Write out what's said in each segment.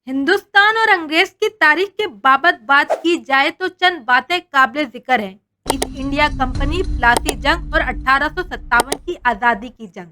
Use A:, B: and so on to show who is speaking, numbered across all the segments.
A: हिंदुस्तान और अंग्रेज की तारीख के बाबत बात की जाए तो चंद बातें काबिल जिक्र हैं। ईस्ट इंडिया कंपनी, प्लासी जंग और 1857 की आज़ादी की जंग।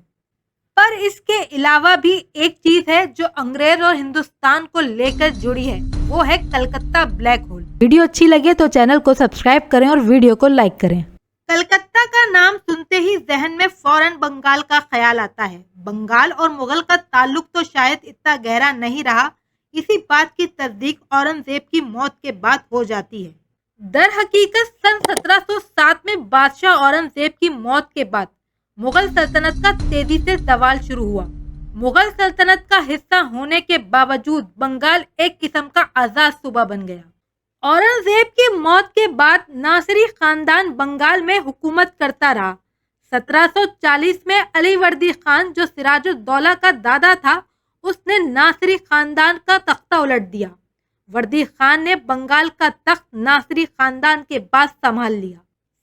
A: पर इसके अलावा भी एक चीज है जो अंग्रेज और हिंदुस्तान को लेकर जुड़ी है, वो है कलकत्ता ब्लैक होल।
B: वीडियो अच्छी लगे तो चैनल को सब्सक्राइब करें और वीडियो को लाइक करें।
A: कलकत्ता का नाम सुनते ही जहन में फौरन बंगाल का ख्याल आता है। बंगाल और मुगल का ताल्लुक तो शायद इतना गहरा नहीं रहा, इसी बात की तस्दीक औरंगजेब की मौत के बाद हो जाती है। दर हकीकत सन 1707 में बादशाह औरंगजेब की मौत के बाद मुगल सल्तनत का तेजी से जवाल शुरू हुआ। मुगल सल्तनत का हिस्सा होने के बावजूद बंगाल एक किस्म का आजाद सूबा बन गया। औरंगजेब की मौत के बाद नासिरी खानदान बंगाल में हुकूमत करता रहा। 1740 में अलीवर्दी खान, जो सिराजुद्दौला का दादा था, उसने नासिरी खानदान का तख्ता उलट दिया। वर्दी खान ने बंगाल का तख्त नासिरी खानदान के बाद संभाल लिया।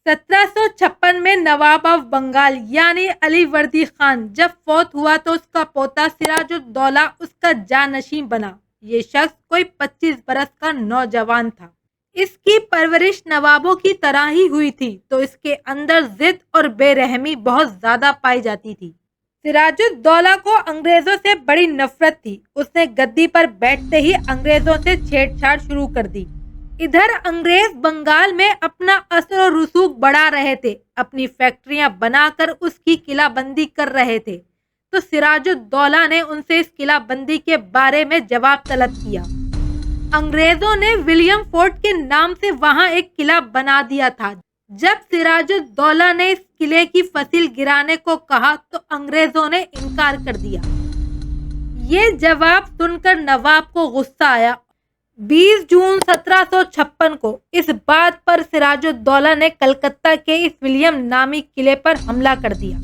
A: 1756 में नवाब ऑफ बंगाल यानी अलीवर्दी खान जब फौत हुआ तो उसका पोता सिराजुद्दौला उसका जानशीं बना। ये शख्स कोई 25 बरस का नौजवान था। इसकी परवरिश नवाबों की तरह ही हुई थी, तो इसके अंदर जिद और बेरहमी बहुत ज्यादा पाई जाती थी। सिराजुद्दौला को अंग्रेजों से बड़ी नफरत थी। उसने गद्दी पर बैठते ही अंग्रेजों से छेड़छाड़ शुरू कर दी। इधर अंग्रेज बंगाल में अपना असर और रसूख बढ़ा रहे थे, अपनी फैक्ट्रियां बनाकर उसकी किलाबंदी कर रहे थे, तो सिराजुद्दौला ने उनसे इस किलाबंदी के बारे में जवाब तलब किया। अंग्रेजों ने विलियम फोर्ट के नाम से वहां एक किला बना दिया था। जब सिराजुद्दौला ने इस किले की फसिल गिराने को कहा तो अंग्रेजों ने इनकार कर दिया। ये जवाब सुनकर नवाब को गुस्सा आया। 20 जून 1756 को इस बात पर सिराजुद्दौला ने कलकत्ता के इस विलियम नामी किले पर हमला कर दिया।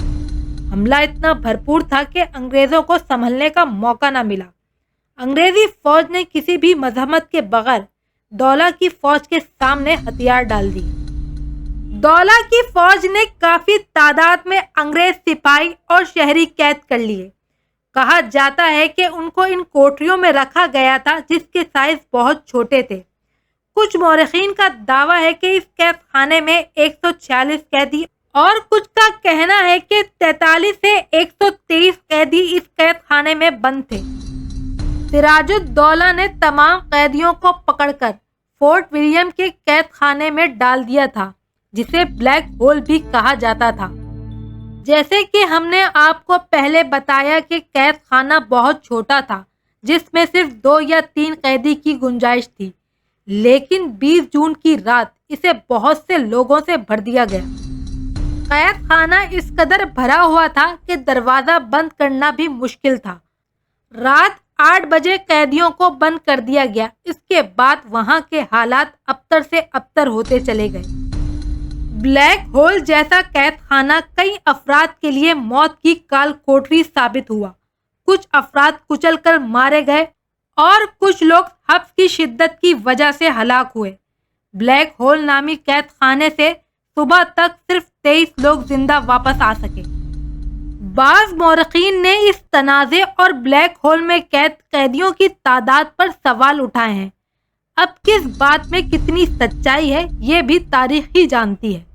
A: हमला इतना भरपूर था कि अंग्रेजों को संभलने का मौका न मिला। अंग्रेजी फौज ने किसी भी मजम्मत के बगैर दौला की फौज के सामने हथियार डाल दिए। दौला की फौज ने काफी तादाद में अंग्रेज सिपाही और शहरी कैद कर लिए। कहा जाता है कि उनको इन कोठरियों में रखा गया था जिसके साइज बहुत छोटे थे। कुछ मौरखीन का दावा है कि इस कैद खाने में 146 कैदी और कुछ का कहना है कि 43 से 123 कैदी इस कैद खाने में बंद थे। सिराजुद्दौला ने तमाम कैदियों को पकड़कर फोर्ट विलियम के कैद खाने में डाल दिया था, जिसे ब्लैक होल भी कहा जाता था। जैसे कि हमने आपको पहले बताया कि कैद खाना बहुत छोटा था, जिसमें सिर्फ 2 या 3 कैदी की गुंजाइश थी, लेकिन 20 जून की रात इसे बहुत से लोगों से भर दिया गया। कैद खाना इस कदर भरा हुआ था कि दरवाजा बंद करना भी मुश्किल था। रात 8 बजे कैदियों को बंद कर दिया गया। इसके बाद वहां के हालात अबतर से अबतर होते चले गए। ब्लैक होल जैसा कैद खाना कई अफराद के लिए मौत की काल कोठरी साबित हुआ। कुछ अफराद कुचल कर मारे गए और कुछ लोग हब्स की शिद्दत की वजह से हलाक हुए। ब्लैक होल नामी कैद खाने से सुबह तक सिर्फ 23 लोग जिंदा वापस आ सके। बाज मौरखीन ने इस तनाज़े और ब्लैक होल में कैद कैदियों की तादाद पर सवाल उठाए हैं। अब किस बात में कितनी सच्चाई है, ये भी तारीख ही जानती है।